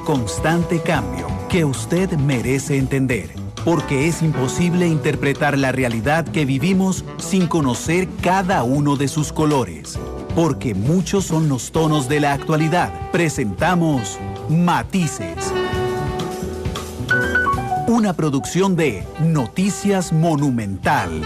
constante cambio que usted merece entender, porque es imposible interpretar la realidad que vivimos sin conocer cada uno de sus colores. Porque muchos son los tonos de la actualidad. Presentamos Matices. Una producción de Noticias Monumental.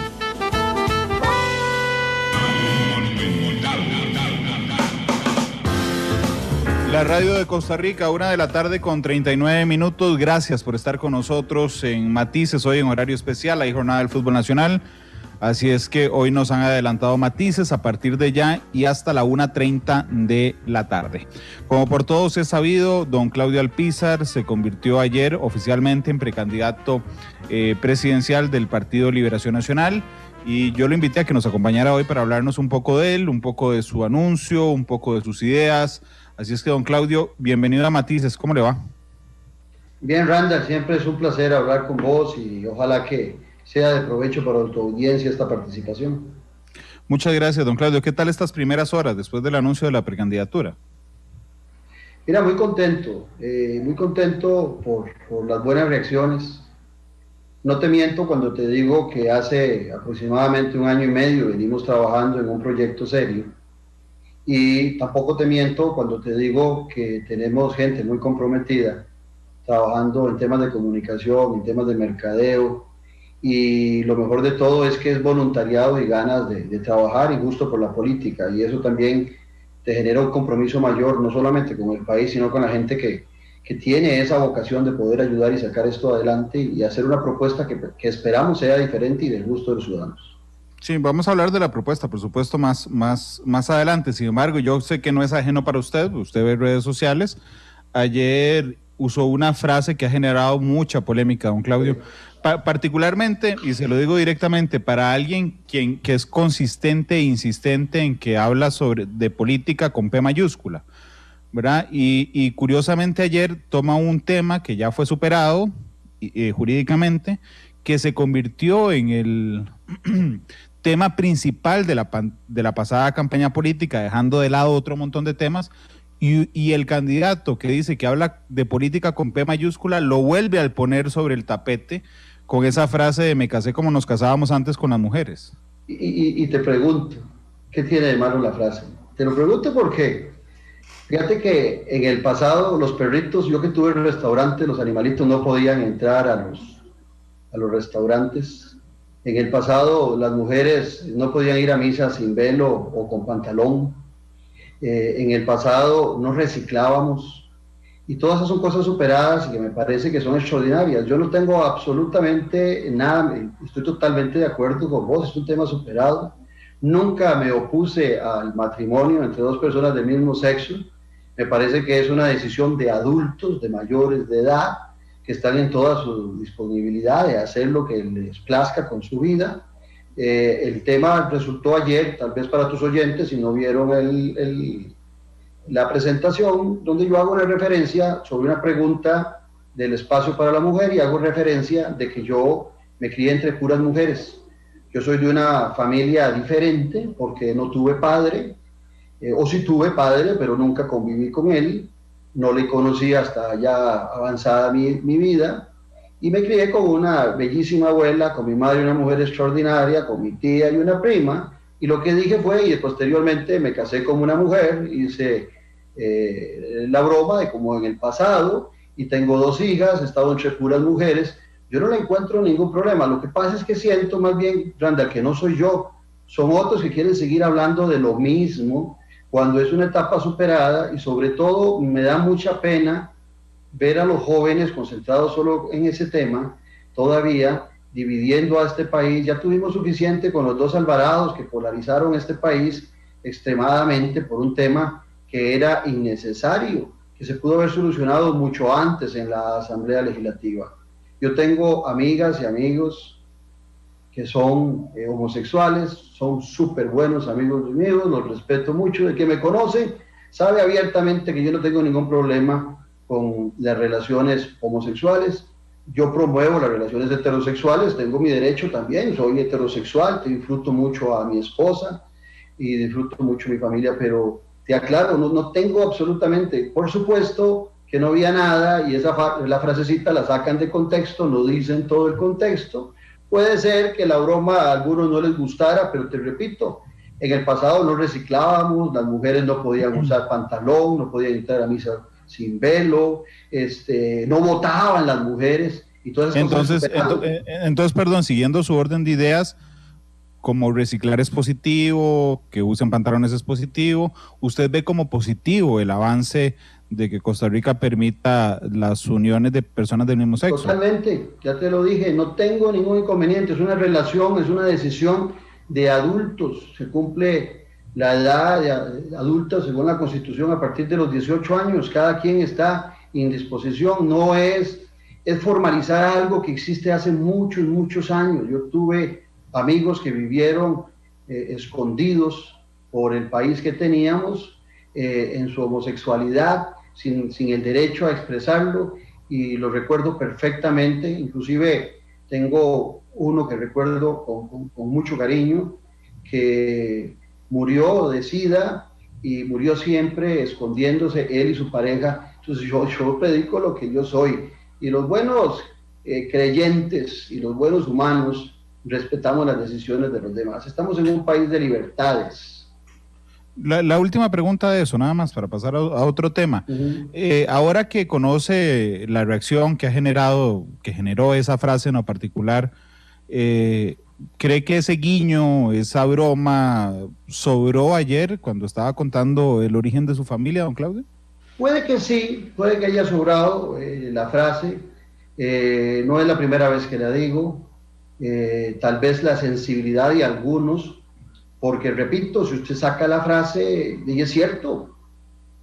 La radio de Costa Rica, 1:39 p.m. Gracias por estar con nosotros en Matices, hoy en horario especial. Hay jornada del fútbol nacional, así es que hoy nos han adelantado Matices a partir de ya y hasta la 1:30 p.m. Como por todos es sabido, don Claudio Alpizar se convirtió ayer oficialmente en precandidato presidencial del Partido Liberación Nacional. Y yo lo invité a que nos acompañara hoy para hablarnos un poco de él, un poco de su anuncio, un poco de sus ideas. Así es que, don Claudio, bienvenido a Matices. ¿Cómo le va? Bien, Randall, siempre es un placer hablar con vos y ojalá que sea de provecho para tu audiencia esta participación. Muchas gracias, don Claudio. ¿Qué tal estas primeras horas después del anuncio de la precandidatura? Mira, muy contento por las buenas reacciones. No te miento cuando te digo que hace aproximadamente 1 año y medio venimos trabajando en un proyecto serio. Y tampoco te miento cuando te digo que tenemos gente muy comprometida trabajando en temas de comunicación, en temas de mercadeo, y lo mejor de todo es que es voluntariado y ganas de trabajar y gusto por la política, y eso también te genera un compromiso mayor, no solamente con el país, sino con la gente que tiene esa vocación de poder ayudar y sacar esto adelante y hacer una propuesta que esperamos sea diferente y del gusto de los ciudadanos. Sí, vamos a hablar de la propuesta, por supuesto, más adelante. Sin embargo, yo sé que no es ajeno para usted ve redes sociales. Ayer usó una frase que ha generado mucha polémica, don Claudio, particularmente, y se lo digo directamente, para alguien que es consistente e insistente en que habla de política con P mayúscula, ¿verdad? Y curiosamente ayer toma un tema que ya fue superado jurídicamente, que se convirtió en el tema principal de la pasada campaña política, dejando de lado otro montón de temas, y el candidato que dice que habla de política con P mayúscula lo vuelve a poner sobre el tapete con esa frase de me casé como nos casábamos antes con las mujeres. Y te pregunto, ¿qué tiene de malo la frase? Te lo pregunto porque fíjate que en el pasado los perritos, yo que tuve en el restaurante, los animalitos no podían entrar a los restaurantes. En el pasado las mujeres no podían ir a misa sin velo o con pantalón. En el pasado no reciclábamos. Y todas esas son cosas superadas y que me parece que son extraordinarias. Yo no tengo absolutamente nada, estoy totalmente de acuerdo con vos, es un tema superado. Nunca me opuse al matrimonio entre dos personas del mismo sexo. Me parece que es una decisión de adultos, de mayores de edad, que están en toda su disponibilidad de hacer lo que les plazca con su vida. El tema resultó ayer, tal vez para tus oyentes, si no vieron la presentación, donde yo hago una referencia sobre una pregunta del espacio para la mujer y hago referencia de que yo me crié entre puras mujeres. Yo soy de una familia diferente porque no tuve padre, o sí tuve padre, pero nunca conviví con él. No le conocí hasta ya avanzada mi vida, y me crié con una bellísima abuela, con mi madre, una mujer extraordinaria, con mi tía y una prima, y lo que dije fue, y posteriormente me casé con una mujer, hice la broma de como en el pasado, y tengo 2 hijas, he estado entre puras mujeres. Yo no le encuentro ningún problema. Lo que pasa es que siento más bien, Randall, que no soy yo, son otros que quieren seguir hablando de lo mismo, cuando es una etapa superada, y sobre todo me da mucha pena ver a los jóvenes concentrados solo en ese tema, todavía dividiendo a este país. Ya tuvimos suficiente con los 2 Alvarados que polarizaron este país extremadamente por un tema que era innecesario, que se pudo haber solucionado mucho antes en la Asamblea Legislativa. Yo tengo amigas y amigos que son homosexuales, son súper buenos amigos míos, los respeto mucho. El que me conoce sabe abiertamente que yo no tengo ningún problema con las relaciones homosexuales. Yo promuevo las relaciones heterosexuales, tengo mi derecho también, soy heterosexual, disfruto mucho a mi esposa y disfruto mucho a mi familia, pero te aclaro, no tengo absolutamente, por supuesto que no había nada, y la frasecita la sacan de contexto, no dicen todo el contexto. Puede ser que la broma a algunos no les gustara, pero te repito, en el pasado no reciclábamos, las mujeres no podían usar pantalón, no podían entrar a misa sin velo, no votaban las mujeres, y todas esas cosas. Entonces, perdón, siguiendo su orden de ideas, como reciclar es positivo, que usen pantalones es positivo, ¿usted ve como positivo el avance de que Costa Rica permita las uniones de personas del mismo sexo? Totalmente, ya te lo dije, no tengo ningún inconveniente, es una relación, es una decisión de adultos, se cumple la edad de adulta según la Constitución a partir de los 18 años, cada quien está en disposición, no es formalizar algo que existe hace muchos, muchos años. Yo tuve amigos que vivieron escondidos por el país que teníamos en su homosexualidad, sin el derecho a expresarlo, y lo recuerdo perfectamente. Inclusive tengo uno que recuerdo con mucho cariño, que murió de SIDA y murió siempre escondiéndose, él y su pareja. Entonces yo predico lo que yo soy, y los buenos creyentes y los buenos humanos respetamos las decisiones de los demás. Estamos en un país de libertades. La última pregunta de eso, nada más para pasar a otro tema. Ahora que conoce la reacción que generó esa frase en lo particular, ¿cree que ese guiño, esa broma, sobró ayer cuando estaba contando el origen de su familia, don Claudio? Puede que sí, puede que haya sobrado la frase. No es la primera vez que la digo. Tal vez la sensibilidad de algunos, porque repito, si usted saca la frase, y es cierto,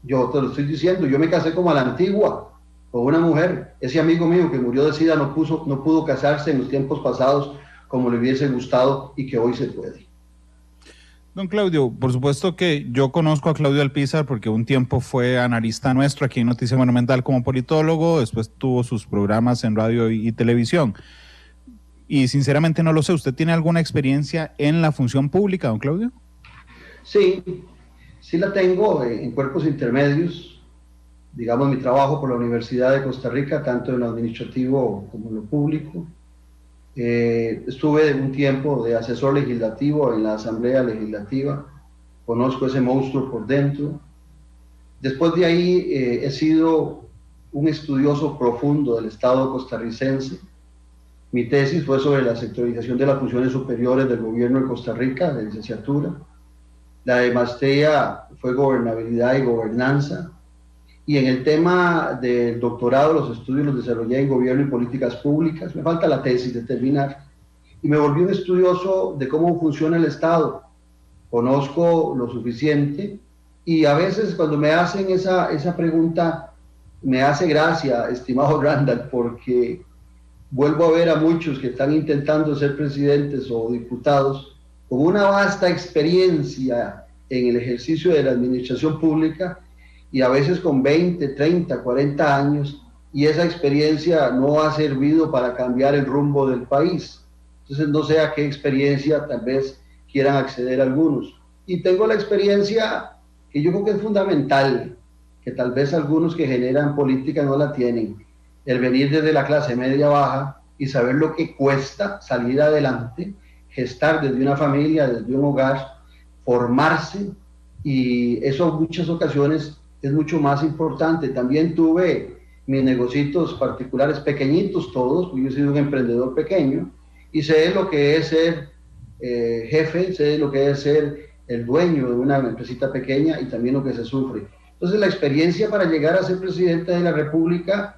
yo te lo estoy diciendo, yo me casé como a la antigua, con una mujer. Ese amigo mío que murió de SIDA no pudo casarse en los tiempos pasados como le hubiese gustado, y que hoy se puede. Don Claudio, por supuesto que yo conozco a Claudio Alpizar porque un tiempo fue analista nuestro aquí en Noticia Monumental como politólogo, después tuvo sus programas en radio y televisión. Y sinceramente no lo sé, ¿usted tiene alguna experiencia en la función pública, don Claudio? Sí, sí la tengo en cuerpos intermedios, digamos mi trabajo por la Universidad de Costa Rica, tanto en lo administrativo como en lo público. Estuve un tiempo de asesor legislativo en la Asamblea Legislativa, conozco ese monstruo por dentro. Después de ahí he sido un estudioso profundo del Estado costarricense. Mi tesis fue sobre la sectorización de las funciones superiores del gobierno de Costa Rica, de licenciatura. La de maestría fue gobernabilidad y gobernanza. Y en el tema del doctorado, los estudios los desarrollé en gobierno y políticas públicas. Me falta la tesis de terminar. Y me volví un estudioso de cómo funciona el Estado. Conozco lo suficiente, y a veces cuando me hacen esa pregunta, me hace gracia, estimado Randall, porque vuelvo a ver a muchos que están intentando ser presidentes o diputados con una vasta experiencia en el ejercicio de la administración pública, y a veces con 20, 30, 40 años, y esa experiencia no ha servido para cambiar el rumbo del país. Entonces no sé a qué experiencia tal vez quieran acceder algunos. Y tengo la experiencia que yo creo que es fundamental, que tal vez algunos que generan política no la tienen, el venir desde la clase media baja y saber lo que cuesta salir adelante, gestar desde una familia, desde un hogar, formarse, y eso en muchas ocasiones es mucho más importante. También tuve mis negocios particulares pequeñitos todos, porque yo he sido un emprendedor pequeño, y sé lo que es ser jefe, sé lo que es ser el dueño de una empresita pequeña, y también lo que se sufre. Entonces la experiencia para llegar a ser presidente de la República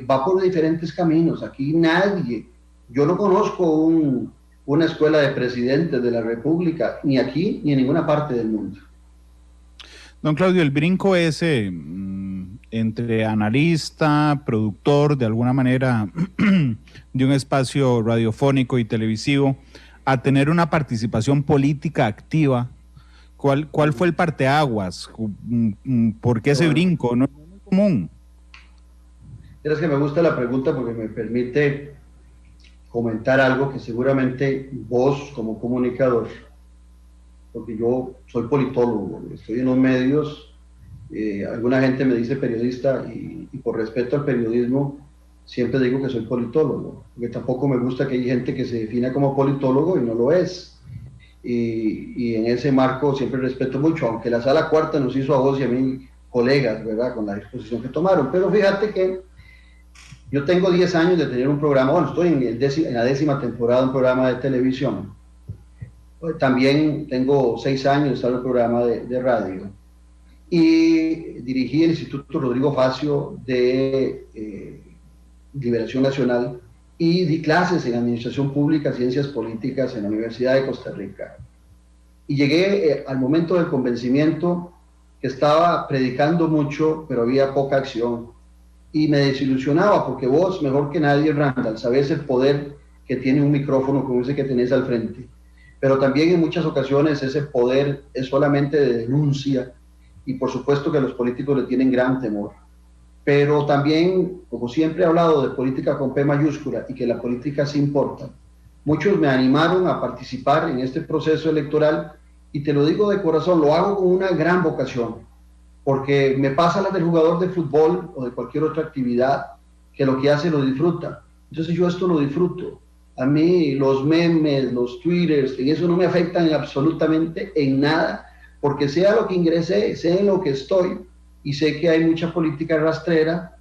va por diferentes caminos. Aquí yo no conozco una escuela de presidentes de la República, ni aquí ni en ninguna parte del mundo. Don Claudio, el brinco ese entre analista, productor, de alguna manera, de un espacio radiofónico y televisivo, a tener una participación política activa, ¿cuál fue el parteaguas? ¿Por qué ese brinco? No es muy común. Es que me gusta la pregunta porque me permite comentar algo que seguramente vos, como comunicador, porque yo soy politólogo, estoy en los medios Alguna gente me dice periodista y por respeto al periodismo siempre digo que soy politólogo, porque tampoco me gusta que hay gente que se defina como politólogo y no lo es. Y en ese marco siempre respeto mucho, aunque la Sala Cuarta nos hizo a vos y a mí colegas, ¿verdad?, con la disposición que tomaron. Pero fíjate que yo tengo 10 años de tener un programa, bueno, estoy en la 10ª temporada de un programa de televisión. También tengo 6 años de estar en un programa de radio. Y dirigí el Instituto Rodrigo Facio de Liberación Nacional y di clases en Administración Pública, Ciencias Políticas en la Universidad de Costa Rica. Y llegué al momento del convencimiento que estaba predicando mucho, pero había poca acción. Y me desilusionaba, porque vos, mejor que nadie, Randall, sabés el poder que tiene un micrófono como ese que tenés al frente. Pero también en muchas ocasiones ese poder es solamente de denuncia, y por supuesto que los políticos le tienen gran temor. Pero también, como siempre he hablado de política con P mayúscula y que la política sí importa, muchos me animaron a participar en este proceso electoral, y te lo digo de corazón, lo hago con una gran vocación, porque me pasa la del jugador de fútbol o de cualquier otra actividad, que lo que hace lo disfruta. Entonces yo esto lo disfruto. A mí los memes, los twitters, y eso no me afectan absolutamente en nada, porque sea lo que ingresé, sé en lo que estoy, y sé que hay mucha política rastrera,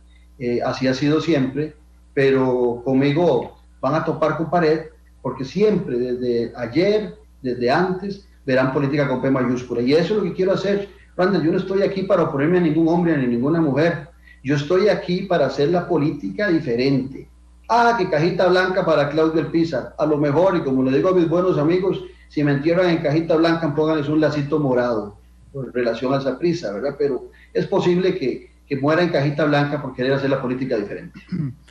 así ha sido siempre, pero conmigo van a topar con pared, porque siempre, desde ayer, desde antes, verán política con P mayúscula, y eso es lo que quiero hacer. Randall, yo no estoy aquí para oponerme a ningún hombre ni ninguna mujer, yo estoy aquí para hacer la política diferente. Que cajita blanca para Claudio Alpizar, a lo mejor, y como le digo a mis buenos amigos, si me entierran en cajita blanca, pónganles un lacito morado, por relación a esa prisa, ¿verdad? Pero es posible que muera en cajita blanca por querer hacer la política diferente.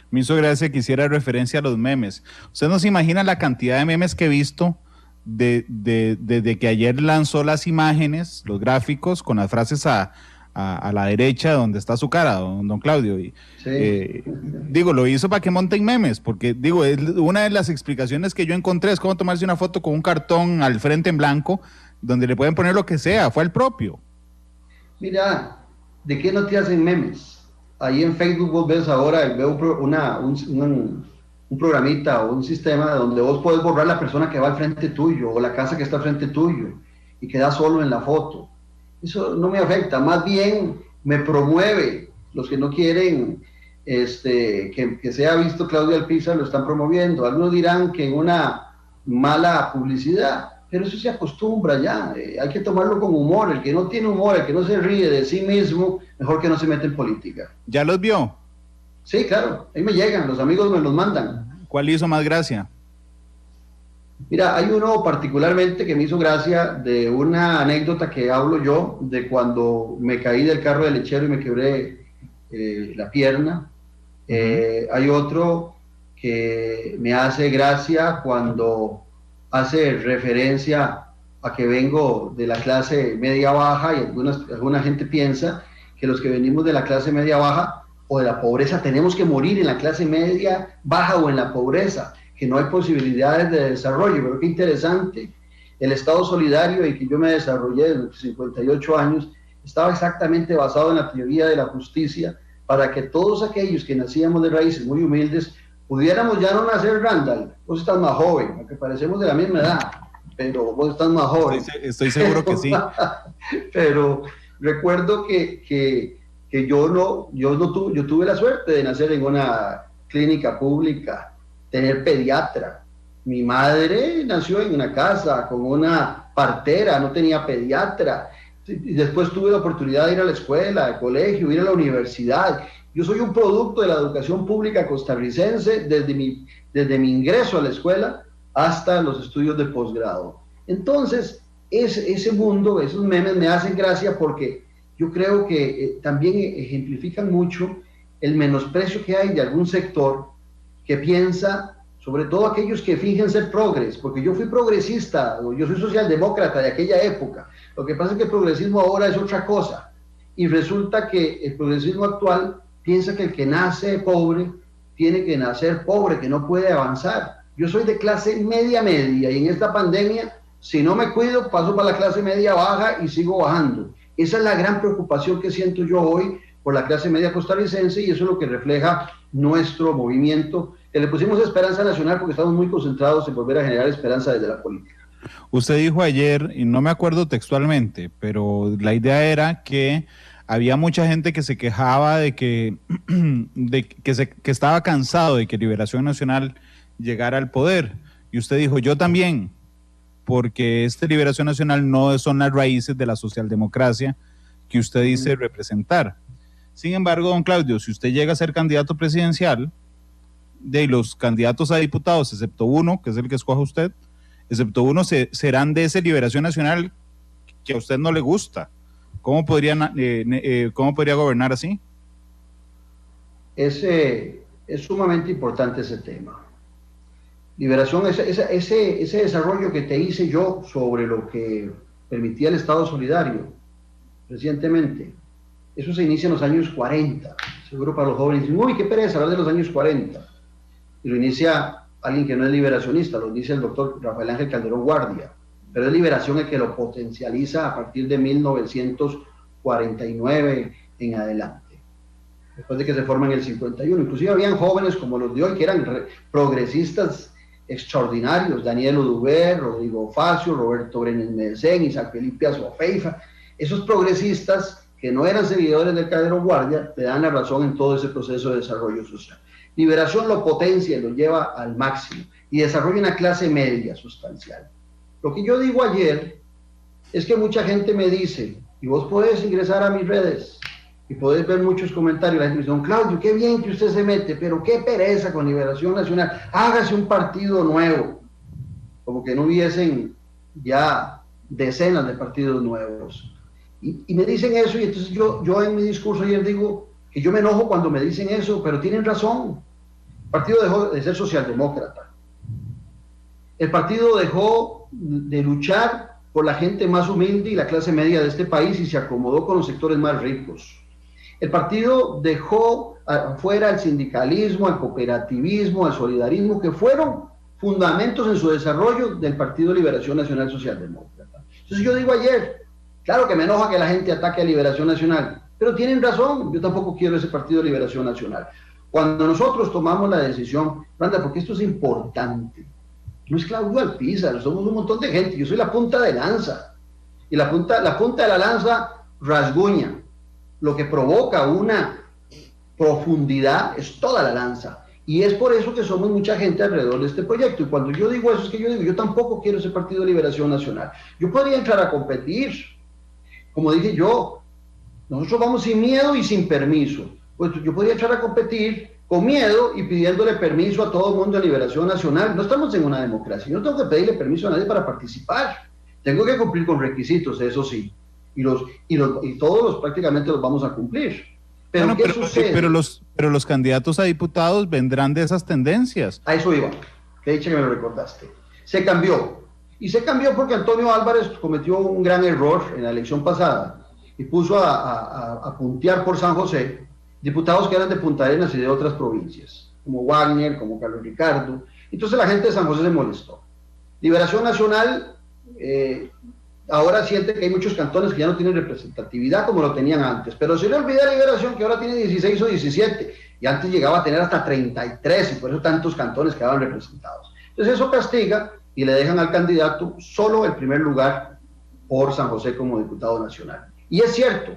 Me hizo gracia que hiciera referencia a los memes. Usted no se imagina la cantidad de memes que he visto desde que ayer lanzó las imágenes, los gráficos, con las frases a la derecha donde está su cara, don Claudio. Y, sí. Digo, lo hizo para que monten memes, porque digo, es una de las explicaciones que yo encontré es cómo tomarse una foto con un cartón al frente en blanco, donde le pueden poner lo que sea, fue el propio. Mira, ¿de qué no te hacen memes? Ahí en Facebook vos ves ahora, veo un programita o un sistema donde vos podés borrar la persona que va al frente tuyo o la casa que está al frente tuyo y queda solo en la foto. Eso no me afecta, más bien me promueve. Los que no quieren que sea visto Claudio Alpizar lo están promoviendo. Algunos dirán que en una mala publicidad, pero eso se acostumbra ya. Hay que tomarlo con humor. El que no tiene humor, el que no se ríe de sí mismo, mejor que no se mete en política. ¿Ya los vio? Sí, claro, ahí me llegan, los amigos me los mandan. ¿Cuál hizo más gracia? Mira, hay uno particularmente que me hizo gracia, de una anécdota que hablo yo, de cuando me caí del carro de lechero y me quebré la pierna. Hay otro que me hace gracia cuando hace referencia a que vengo de la clase media baja, y alguna gente piensa que los que venimos de la clase media baja o de la pobreza tenemos que morir en la clase media baja o en la pobreza, que no hay posibilidades de desarrollo. Pero qué interesante, el Estado solidario en que yo me desarrollé desde los 58 años estaba exactamente basado en la teoría de la justicia, para que todos aquellos que nacíamos de raíces muy humildes pudiéramos ya no nacer, Randall. Vos estás más joven, aunque parecemos de la misma edad, pero vos estás más joven. Estoy seguro que sí. Pero recuerdo que yo tuve la suerte de nacer en una clínica pública, tener pediatra. Mi madre nació en una casa con una partera, no tenía pediatra. Y después tuve la oportunidad de ir a la escuela, al colegio, ir a la universidad. Yo soy un producto de la educación pública costarricense desde mi ingreso a la escuela hasta los estudios de posgrado. Entonces, ese mundo, esos memes me hacen gracia, porque yo creo que también ejemplifican mucho el menosprecio que hay de algún sector que piensa, sobre todo aquellos que fingen ser progres, porque yo fui progresista, yo soy socialdemócrata de aquella época. Lo que pasa es que el progresismo ahora es otra cosa, y resulta que el progresismo actual piensa que el que nace pobre tiene que nacer pobre, que no puede avanzar. Yo soy de clase media, y en esta pandemia, si no me cuido, paso para la clase media baja y sigo bajando. Esa es la gran preocupación que siento yo hoy por la clase media costarricense, y eso es lo que refleja nuestro movimiento, que le pusimos Esperanza Nacional porque estamos muy concentrados en volver a generar esperanza desde la política. Usted dijo ayer, y no me acuerdo textualmente, pero la idea era que había mucha gente que se quejaba de que, que estaba cansado de que Liberación Nacional llegara al poder. Y usted dijo, yo también, porque Liberación Nacional no son las raíces de la socialdemocracia que usted dice representar. Sin embargo, don Claudio, si usted llega a ser candidato presidencial, de los candidatos a diputados, excepto uno, que es el que escoja usted, excepto uno, serán de esa Liberación Nacional que a usted no le gusta. ¿Cómo podría gobernar así? Es sumamente importante ese tema. Liberación, ese desarrollo que te hice yo sobre lo que permitía el Estado Solidario recientemente, eso se inicia en los años 40. Seguro para los jóvenes dicen, uy, qué pereza hablar de los años 40. Y lo inicia alguien que no es liberacionista, lo dice el doctor Rafael Ángel Calderón Guardia, pero es Liberación el que lo potencializa a partir de 1949 en adelante, después de que se forma en el 51. Inclusive habían jóvenes como los de hoy que eran progresistas extraordinarios, Daniel Oduber, Rodrigo Facio, Roberto Brenes Medecén, Isaac Felipe Azofeifa. Esos progresistas que no eran seguidores del Calderón Guardia te dan la razón en todo ese proceso de desarrollo social. Liberación lo potencia y lo lleva al máximo y desarrolla una clase media sustancial. Lo que yo digo ayer es que mucha gente me dice, y vos podés ingresar a mis redes y podés ver muchos comentarios, la gente me dice, don Claudio, qué bien que usted se mete, pero qué pereza con Liberación Nacional, hágase un partido nuevo, como que no hubiesen ya decenas de partidos nuevos. Y me dicen eso, y entonces yo en mi discurso ayer digo que yo me enojo cuando me dicen eso, pero tienen razón. El partido dejó de ser socialdemócrata. El partido dejó de luchar por la gente más humilde y la clase media de este país y se acomodó con los sectores más ricos. El partido dejó afuera el sindicalismo, el cooperativismo, el solidarismo, que fueron fundamentos en su desarrollo del Partido Liberación Nacional Socialdemócrata. Entonces yo digo ayer, claro que me enoja que la gente ataque a Liberación Nacional, pero tienen razón, yo tampoco quiero ese Partido de Liberación Nacional. Cuando nosotros tomamos la decisión, Branda, porque esto es importante, no es Claudio Alpizar, somos un montón de gente, yo soy la punta de lanza, y la punta de la lanza rasguña, lo que provoca una profundidad es toda la lanza, y es por eso que somos mucha gente alrededor de este proyecto, y cuando yo digo eso es que yo digo, yo tampoco quiero ese Partido de Liberación Nacional, yo podría entrar a competir, como dije yo, nosotros vamos sin miedo y sin permiso. Pues yo podría entrar a competir con miedo y pidiéndole permiso a todo el mundo de Liberación Nacional. No estamos en una democracia. Yo no tengo que pedirle permiso a nadie para participar. Tengo que cumplir con requisitos, eso sí. Y todos prácticamente los vamos a cumplir. Pero bueno, ¿qué sucede? Pero los candidatos a diputados vendrán de esas tendencias. A eso iba. Qué dicha que me lo recordaste. Se cambió. Y se cambió porque Antonio Álvarez cometió un gran error en la elección pasada y puso a puntear por San José diputados que eran de Punta Arenas y de otras provincias, como Wagner, como Carlos Ricardo. Entonces la gente de San José se molestó. Liberación Nacional ahora siente que hay muchos cantones que ya no tienen representatividad como lo tenían antes, pero se le olvida Liberación que ahora tiene 16 o 17, y antes llegaba a tener hasta 33, y por eso tantos cantones quedaban representados. Entonces eso castiga y le dejan al candidato solo el primer lugar por San José como diputado nacional. Y es cierto,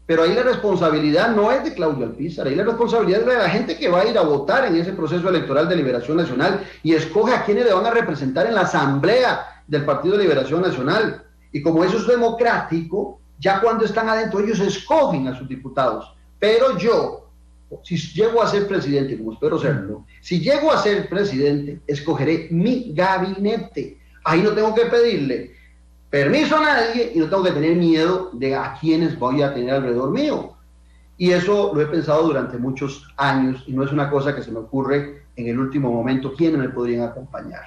pero ahí la responsabilidad no es de Claudio Alpizar, ahí la responsabilidad es de la gente que va a ir a votar en ese proceso electoral de Liberación Nacional y escoge a quienes le van a representar en la asamblea del Partido de Liberación Nacional. Y como eso es democrático, ya cuando están adentro ellos escogen a sus diputados. Pero yo, si llego a ser presidente, como espero serlo, si llego a ser presidente, escogeré mi gabinete. Ahí no tengo que pedirle permiso a nadie y no tengo que tener miedo de a quiénes voy a tener alrededor mío. Y eso lo he pensado durante muchos años y no es una cosa que se me ocurre en el último momento, quiénes me podrían acompañar.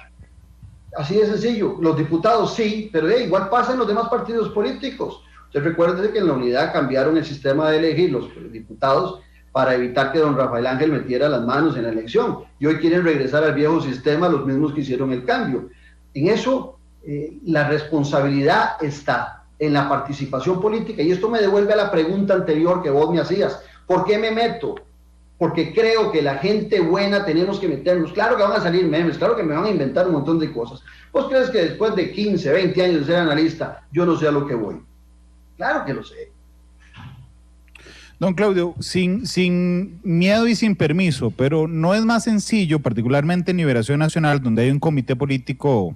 Así de sencillo. Los diputados sí, pero igual pasa en los demás partidos políticos. Usted recuerde que en la unidad cambiaron el sistema de elegir los diputados para evitar que don Rafael Ángel metiera las manos en la elección. Y hoy quieren regresar al viejo sistema los mismos que hicieron el cambio. En eso la responsabilidad está. en la participación política. Y esto me devuelve a la pregunta anterior que vos me hacías. ¿Por qué me meto? Porque creo que la gente buena tenemos que meternos. Claro que van a salir memes, claro que me van a inventar un montón de cosas. ¿Vos crees que después de 15, 20 años de ser analista, yo no sé a lo que voy? Claro que lo sé. Don Claudio, sin miedo y sin permiso, pero ¿no es más sencillo, particularmente en Liberación Nacional, donde hay un comité político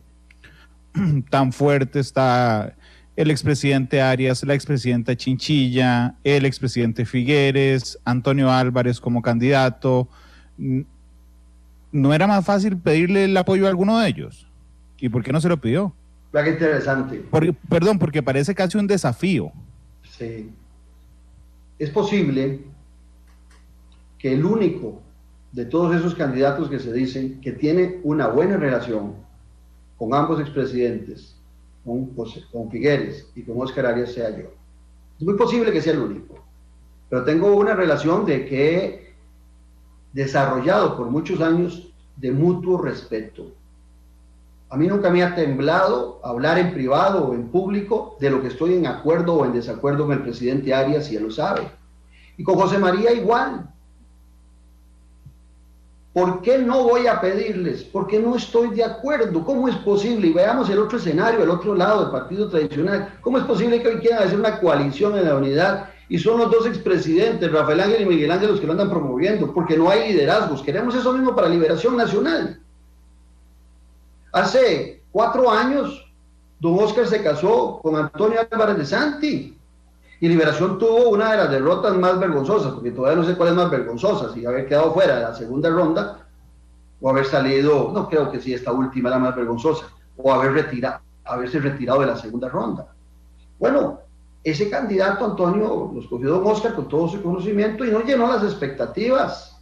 tan fuerte, está el expresidente Arias, la expresidenta Chinchilla, el expresidente Figueres, Antonio Álvarez como candidato? ¿No era más fácil pedirle el apoyo a alguno de ellos? ¿Y por qué no se lo pidió? Vea qué interesante. Perdón, porque parece casi un desafío. Sí. Es posible que el único de todos esos candidatos que se dicen que tiene una buena relación con ambos expresidentes, con Figueres y con Óscar Arias, sea yo. Es muy posible que sea el único, pero tengo una relación de que he desarrollado por muchos años de mutuo respeto. A mí nunca me ha temblado hablar en privado o en público de lo que estoy en acuerdo o en desacuerdo con el presidente Arias, y él lo sabe. Y con José María igual. ¿Por qué no voy a pedirles? Porque no estoy de acuerdo. ¿Cómo es posible? Y veamos el otro escenario, el otro lado del partido tradicional. ¿Cómo es posible que hoy quieran hacer una coalición en la unidad? Y son los dos expresidentes, Rafael Ángel y Miguel Ángel, los que lo andan promoviendo, porque no hay liderazgos. Queremos eso mismo para Liberación Nacional. Hace 4 años, don Óscar se casó con Antonio Álvarez de Santi, y Liberación tuvo una de las derrotas más vergonzosas, porque todavía no sé cuál es más vergonzosa, si haber quedado fuera de la segunda ronda, o haber salido, no creo que sí, esta última era más vergonzosa, o haberse retirado de la segunda ronda. Bueno, ese candidato Antonio lo escogió don Óscar con todo su conocimiento y no llenó las expectativas.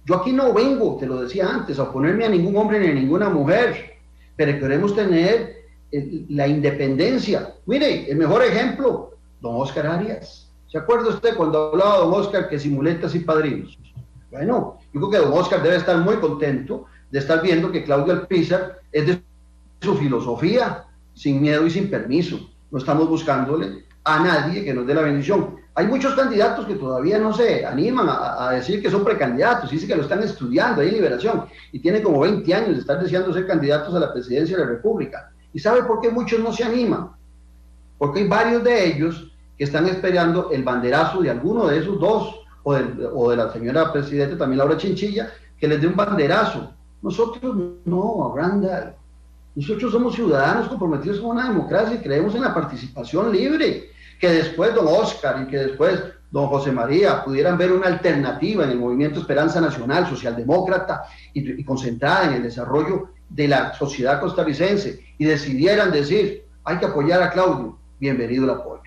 Yo aquí no vengo, te lo decía antes, a oponerme a ningún hombre ni a ninguna mujer, pero queremos tener la independencia. Mire, el mejor ejemplo, don Óscar Arias. ¿Se acuerda usted cuando hablaba don Óscar que sin muletas y padrinos? Bueno, yo creo que don Óscar debe estar muy contento de estar viendo que Claudio Alpizar es de su filosofía, sin miedo y sin permiso. No estamos buscándole a nadie que nos dé la bendición. Hay muchos candidatos que todavía no se animan a decir que son precandidatos, dicen que lo están estudiando ahí en Liberación, y tienen como 20 años de estar deseando ser candidatos a la presidencia de la República. ¿Y sabe por qué muchos no se animan? Porque hay varios de ellos que están esperando el banderazo de alguno de esos dos, o de la señora presidenta, también Laura Chinchilla, que les dé un banderazo. Nosotros no, Randall. Nosotros somos ciudadanos comprometidos con una democracia y creemos en la participación libre. Que después don Óscar y que después don José María pudieran ver una alternativa en el movimiento Esperanza Nacional, socialdemócrata y concentrada en el desarrollo de la sociedad costarricense, y decidieran decir, hay que apoyar a Claudio, bienvenido el apoyo.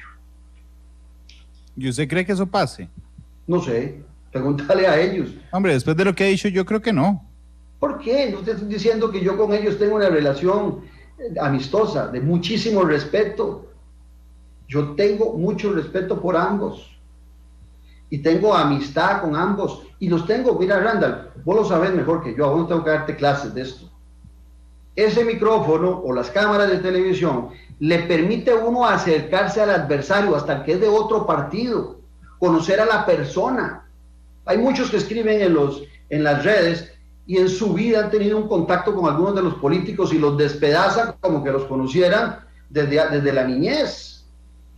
¿Y usted cree que eso pase? No sé, pregúntale a ellos. Hombre, después de lo que ha dicho, yo creo que no. ¿Por qué? No te estoy diciendo que yo con ellos tengo una relación amistosa, de muchísimo respeto. Yo tengo mucho respeto por ambos y tengo amistad con ambos, y los tengo. Mira, Randall, vos lo sabés mejor que yo, a vos no tengo que darte clases de esto. Ese micrófono o las cámaras de televisión le permite a uno acercarse al adversario, hasta el que es de otro partido, conocer a la persona. Hay muchos que escriben en las redes y en su vida han tenido un contacto con algunos de los políticos y los despedazan como que los conocieran desde la niñez.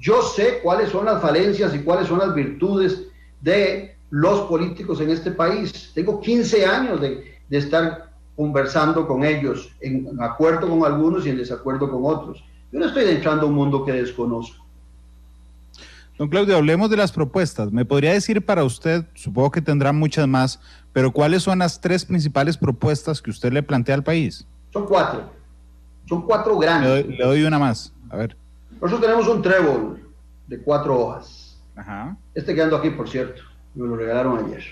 Yo sé cuáles son las falencias y cuáles son las virtudes de los políticos en este país. Tengo 15 años de estar conversando con ellos, en acuerdo con algunos y en desacuerdo con otros. Yo no estoy entrando a un mundo que desconozco. Don Claudio, hablemos de las propuestas. ¿Me podría decir para usted, supongo que tendrá muchas más, pero cuáles son las 3 principales propuestas que usted le plantea al país? Son 4. Son 4 grandes. Le doy una más, a ver. Nosotros tenemos un trébol de 4 hojas. Ajá. Que ando aquí, por cierto, me lo regalaron ayer.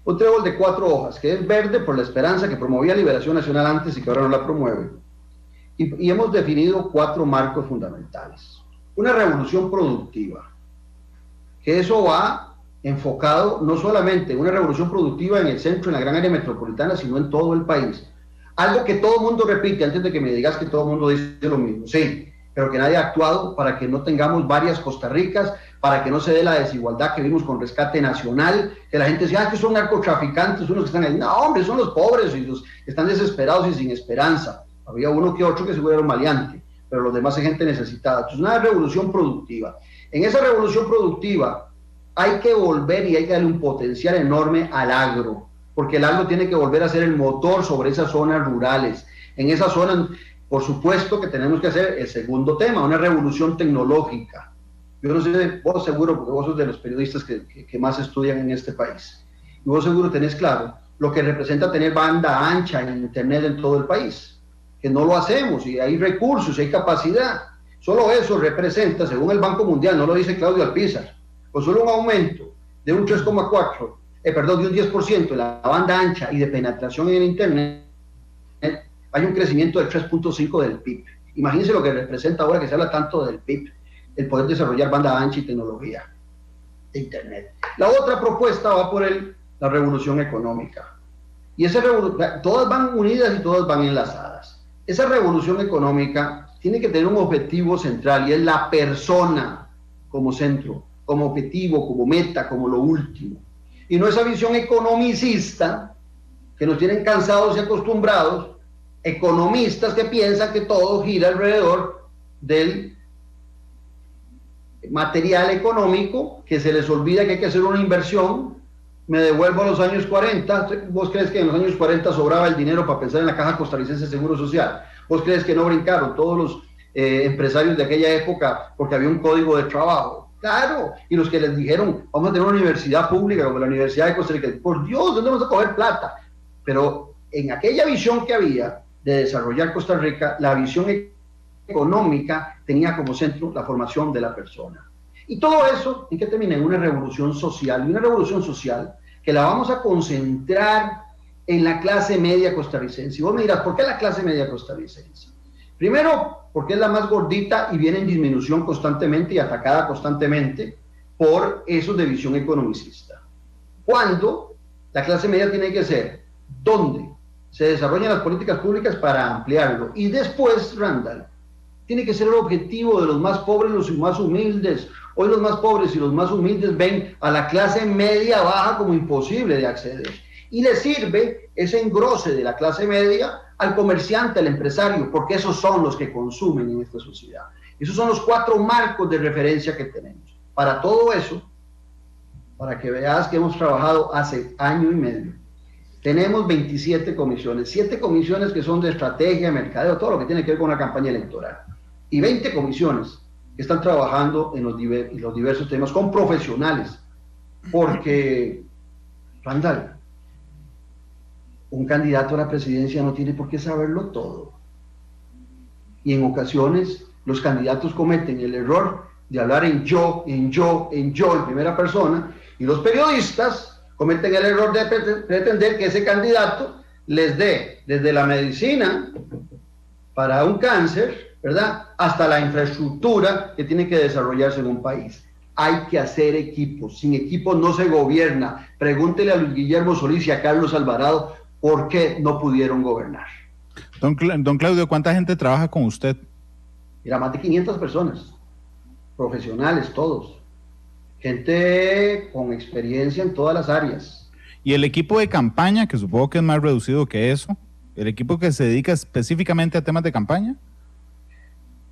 Un trébol de 4 hojas, que es verde por la esperanza que promovía Liberación Nacional antes y que ahora no la promueve. Y hemos definido 4 marcos fundamentales. Una revolución productiva, que eso va enfocado no solamente una revolución productiva en el centro, en la gran área metropolitana, sino en todo el país. Algo que todo el mundo repite, antes de que me digas que todo el mundo dice lo mismo. Sí, pero que nadie ha actuado para que no tengamos varias Costa Ricas, para que no se dé la desigualdad que vimos con Rescate Nacional, que la gente decía, que son narcotraficantes, unos que están ahí. No, hombre, son los pobres y los que están desesperados y sin esperanza. Había uno que otro que seguro era un maleante, pero los demás es gente necesitada. Entonces, una revolución productiva. En esa revolución productiva hay que volver y hay que darle un potencial enorme al agro, porque el agro tiene que volver a ser el motor sobre esas zonas rurales. En esas zonas, por supuesto que tenemos que hacer el segundo tema, una revolución tecnológica. Yo no sé, vos seguro, porque vos sos de los periodistas que más estudian en este país, y vos seguro tenés claro lo que representa tener banda ancha en internet en todo el país, que no lo hacemos, y hay recursos, hay capacidad. Solo eso representa, según el Banco Mundial, no lo dice Claudio Alpizar, pues solo un aumento de un 3,4, de un 10% en la banda ancha y de penetración en el internet, hay un crecimiento del 3,5 del PIB. Imagínense lo que representa ahora que se habla tanto del PIB, el poder desarrollar banda ancha y tecnología de internet. La otra propuesta va por la revolución económica. Y todas van unidas y todas van enlazadas. Esa revolución económica tiene que tener un objetivo central y es la persona como centro, como objetivo, como meta, como lo último. Y no esa visión economicista que nos tienen cansados y acostumbrados, economistas que piensan que todo gira alrededor del material económico, que se les olvida que hay que hacer una inversión. Me devuelvo a los años 40. ¿Vos crees que en los años 40 sobraba el dinero para pensar en la Caja Costarricense de Seguro Social? ¿Vos crees que no brincaron todos los empresarios de aquella época porque había un código de trabajo? Claro, y los que les dijeron, vamos a tener una universidad pública como la Universidad de Costa Rica, por Dios, ¿dónde vamos a coger plata? Pero en aquella visión que había de desarrollar Costa Rica, la visión económica tenía como centro la formación de la persona. Y todo eso, ¿en qué termina? En una revolución social, y una revolución social que la vamos a concentrar en la clase media costarricense. Y vos me dirás, ¿por qué la clase media costarricense? Primero, porque es la más gordita y viene en disminución constantemente y atacada constantemente por esos de visión economicista. Cuando la clase media tiene que ser donde se desarrollan las políticas públicas para ampliarlo. Y después, Randall, tiene que ser el objetivo de los más pobres y los más humildes. Hoy los más pobres y los más humildes ven a la clase media baja como imposible de acceder. Y le sirve ese engrose de la clase media al comerciante, al empresario, porque esos son los que consumen en esta sociedad. Esos son los 4 marcos de referencia que tenemos. Para todo eso, para que veas que hemos trabajado hace año y medio, tenemos 27 comisiones, 7 comisiones que son de estrategia, mercadeo, todo lo que tiene que ver con la campaña electoral, y 20 comisiones que están trabajando en los diversos temas con profesionales, porque, Randall, un candidato a la presidencia no tiene por qué saberlo todo. Y en ocasiones los candidatos cometen el error de hablar en yo, en primera persona, y los periodistas cometen el error de pretender que ese candidato les dé desde la medicina para un cáncer, ¿verdad?, hasta la infraestructura que tiene que desarrollarse en un país. Hay que hacer equipos. Sin equipos no se gobierna. Pregúntele a Luis Guillermo Solís y a Carlos Alvarado por qué no pudieron gobernar. Don Claudio, ¿cuánta gente trabaja con usted? Mira, más de 500 personas, profesionales todos, gente con experiencia en todas las áreas. ¿Y el equipo de campaña, que supongo que es más reducido que eso? ¿El equipo que se dedica específicamente a temas de campaña?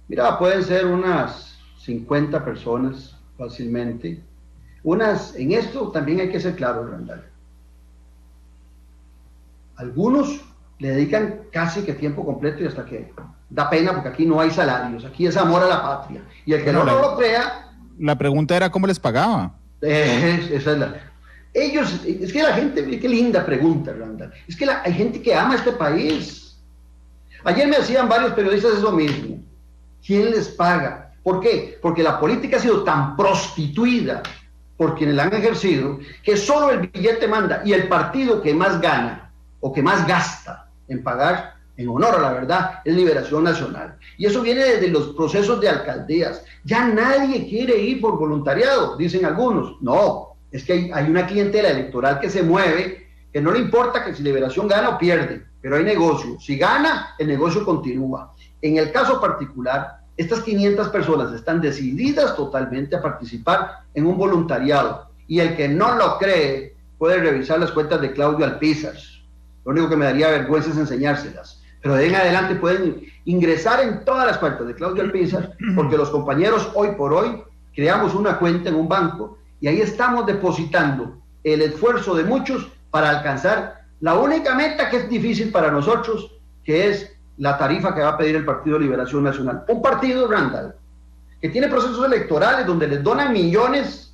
Mira, pueden ser unas 50 personas fácilmente. En esto también hay que ser claro, Randall. Algunos le dedican casi que tiempo completo y hasta que da pena porque aquí no hay salarios, aquí es amor a la patria. Y el que no lo crea... La pregunta era ¿cómo les pagaba? Esa es es que la gente, qué linda pregunta, Randall. Es que hay gente que ama este país. Ayer me hacían varios periodistas eso mismo. ¿Quién les paga? ¿Por qué? Porque la política ha sido tan prostituida por quienes la han ejercido que solo el billete manda, y el partido que más gana o que más gasta en pagar, en honor a la verdad, es Liberación Nacional. Y eso viene desde los procesos de alcaldías. Ya nadie quiere ir por voluntariado, dicen algunos. No, es que hay una clientela electoral que se mueve, que no le importa que si Liberación gana o pierde, pero hay negocio. Si gana, el negocio continúa. En el caso particular, Estas 500 personas están decididas totalmente a participar en un voluntariado. Y el que no lo cree puede revisar las cuentas de Claudio Alpizar. Lo único que me daría vergüenza es enseñárselas. Pero de en adelante pueden ingresar en todas las cuentas de Claudio Alpizar, porque los compañeros hoy por hoy creamos una cuenta en un banco y ahí estamos depositando el esfuerzo de muchos para alcanzar la única meta que es difícil para nosotros, que es la tarifa que va a pedir el Partido de Liberación Nacional. Un partido, Randall, que tiene procesos electorales donde les donan millones,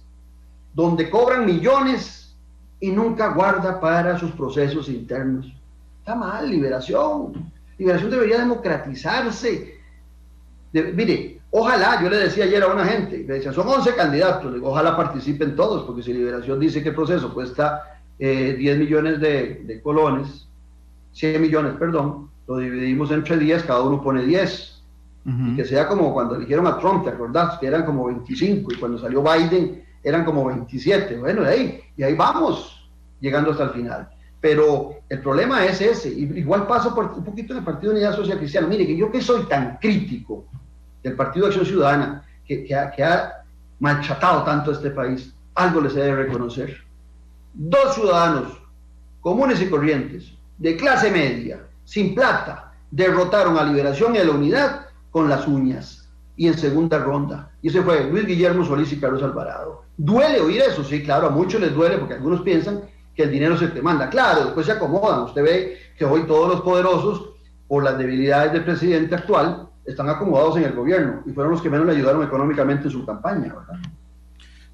donde cobran millones y nunca guarda para sus procesos internos. Está mal, Liberación. Liberación debería democratizarse. Mire, ojalá, yo le decía ayer a una gente, me decía, son 11 candidatos, digo, ojalá participen todos, porque si Liberación dice que el proceso cuesta 10 millones de colones, 100 millones, perdón, lo dividimos entre 10, cada uno pone 10. Y que sea como cuando eligieron a Trump, ¿te acordás? Que eran como 25, y cuando salió Biden eran como 27. Bueno, y ahí vamos, llegando hasta el final. Pero el problema es ese, y igual paso por un poquito en el Partido de Unidad Social Cristiana. Mire, que yo que soy tan crítico del Partido de Acción Ciudadana, que ha maltratado tanto a este país, algo les he de reconocer. 2 ciudadanos comunes y corrientes, de clase media, sin plata, derrotaron a Liberación y a la Unidad con las uñas, y en segunda ronda. Y ese fue Luis Guillermo Solís y Carlos Alvarado. ¿Duele oír eso? Sí, claro, a muchos les duele, porque algunos piensan que el dinero se te manda. Claro, después se acomodan. Usted ve que hoy todos los poderosos, por las debilidades del presidente actual, están acomodados en el gobierno, y fueron los que menos le ayudaron económicamente en su campaña, ¿verdad?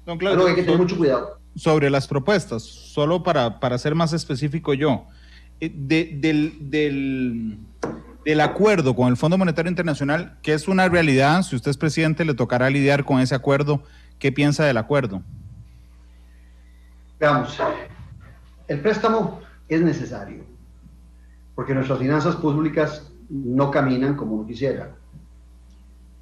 Don Claudio, pero hay que tener mucho cuidado. Sobre las propuestas, solo para ser más específico yo, del acuerdo con el Fondo Monetario Internacional, que es una realidad, si usted es presidente le tocará lidiar con ese acuerdo, ¿qué piensa del acuerdo? Veamos, el préstamo es necesario, porque nuestras finanzas públicas no caminan como uno quisiera.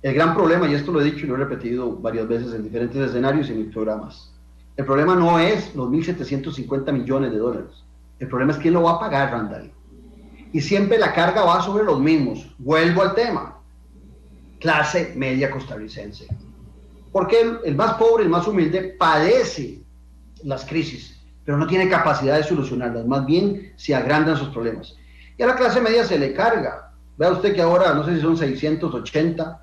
El gran problema, y esto lo he dicho y lo he repetido varias veces en diferentes escenarios y en mis programas, el problema no es los 1.750 millones de dólares. El problema es quién lo va a pagar, Randall. Y siempre la carga va sobre los mismos. Vuelvo al tema. Clase media costarricense. Porque el más pobre, el más humilde, padece las crisis, pero no tiene capacidad de solucionarlas. Más bien se agrandan sus problemas. Y a la clase media se le carga. Vea usted que ahora, no sé si son 680,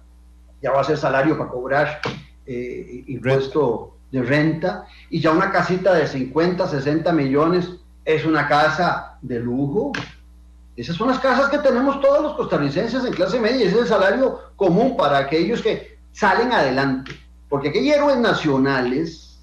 ya va a ser salario para cobrar impuesto de renta, y ya una casita de 50, 60 millones es una casa de lujo. Esas son las casas que tenemos todos los costarricenses en clase media, ese es el salario común para aquellos que salen adelante, porque aquí hay héroes nacionales,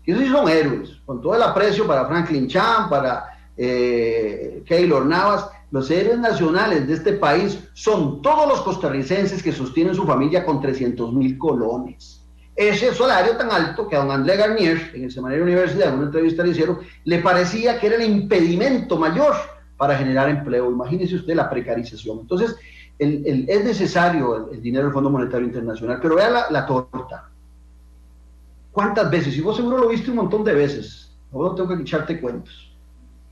y esos sí son héroes, con todo el aprecio para Franklin Chan, para Keylor Navas. Los héroes nacionales de este país son todos los costarricenses que sostienen su familia con 300,000 colones. Ese salario tan alto que a don André Garnier, en el Semanario Universidad, en una entrevista le hicieron, le parecía que era el impedimento mayor para generar empleo. Imagínese usted la precarización. Entonces, es necesario el dinero del Fondo Monetario Internacional, pero vea la torta. ¿Cuántas veces? Y vos seguro lo viste un montón de veces. Ahora no tengo que echarte cuentos.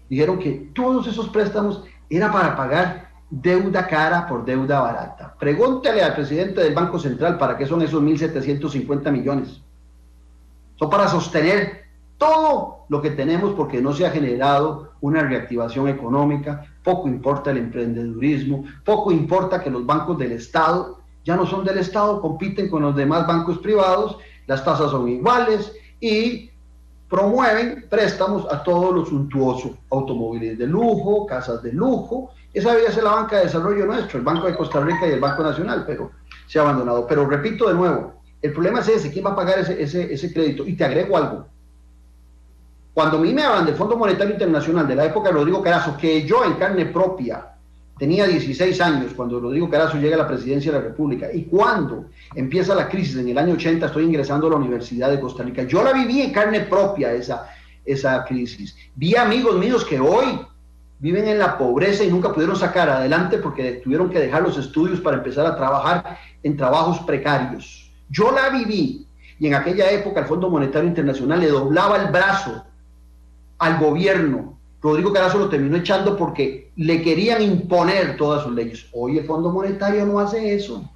Dijeron que todos esos préstamos era para pagar deuda cara por deuda barata. Pregúntele al presidente del Banco Central para qué son esos 1.750 millones. Son para sostener todo lo que tenemos, porque no se ha generado una reactivación económica. Poco importa el emprendedurismo, poco importa que los bancos del Estado ya no son del Estado, compiten con los demás bancos privados, las tasas son iguales y promueven préstamos a todo lo suntuoso, automóviles de lujo, casas de lujo. Esa debería ser la banca de desarrollo nuestro, el Banco de Costa Rica y el Banco Nacional, pero se ha abandonado. Pero repito de nuevo, el problema es ese, ¿quién va a pagar ese crédito? Y te agrego algo. Cuando a mí me hablan del Fondo Monetario Internacional de la época de Rodrigo Carazo, que yo en carne propia tenía 16 años cuando Rodrigo Carazo llega a la presidencia de la República, y cuando empieza la crisis en el año 80, estoy ingresando a la Universidad de Costa Rica. Yo la viví en carne propia esa crisis. Vi amigos míos que hoy viven en la pobreza y nunca pudieron sacar adelante porque tuvieron que dejar los estudios para empezar a trabajar en trabajos precarios. Yo la viví, y en aquella época el Fondo Monetario Internacional le doblaba el brazo al gobierno. Rodrigo Carazo lo terminó echando porque le querían imponer todas sus leyes. Hoy el Fondo Monetario no hace eso.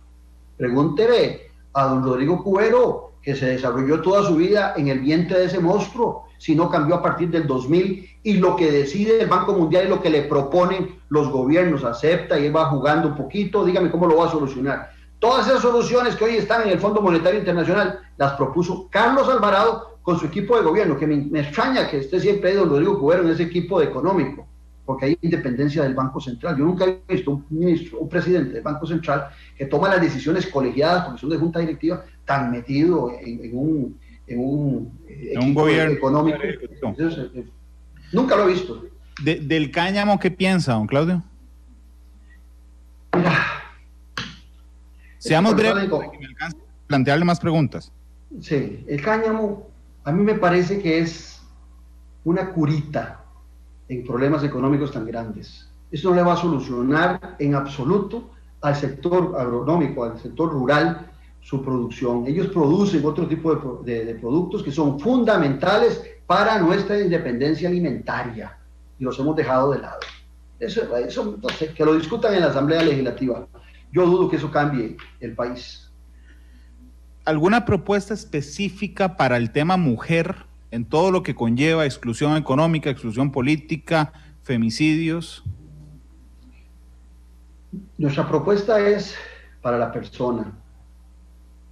Pregúntele a don Rodrigo Cubero, que se desarrolló toda su vida en el vientre de ese monstruo, si no cambió a partir del 2000, y lo que decide el Banco Mundial y lo que le proponen los gobiernos, acepta y él va jugando un poquito, dígame cómo lo va a solucionar. Todas esas soluciones que hoy están en el Fondo Monetario Internacional las propuso Carlos Alvarado con su equipo de gobierno, que me extraña que esté siempre don Rodrigo Cubero en ese equipo de económico, porque hay independencia del Banco Central. Yo nunca he visto un ministro, un presidente del Banco Central que toma las decisiones colegiadas, porque son de junta directiva, tan metido en un equipo gobierno económico. Entonces, nunca lo he visto. Del cáñamo, ¿qué piensa, don Claudio? Mira, seamos breves para que me alcance a plantearle más preguntas. Sí, el cáñamo a mí me parece que es una curita en problemas económicos tan grandes. Eso no le va a solucionar en absoluto al sector agronómico, al sector rural, su producción. Ellos producen otro tipo de productos que son fundamentales para nuestra independencia alimentaria y los hemos dejado de lado. Eso no sé, que lo discutan en la Asamblea Legislativa. Yo dudo que eso cambie el país. ¿Alguna propuesta específica para el tema mujer en todo lo que conlleva exclusión económica, exclusión política, femicidios? Nuestra propuesta es para la persona.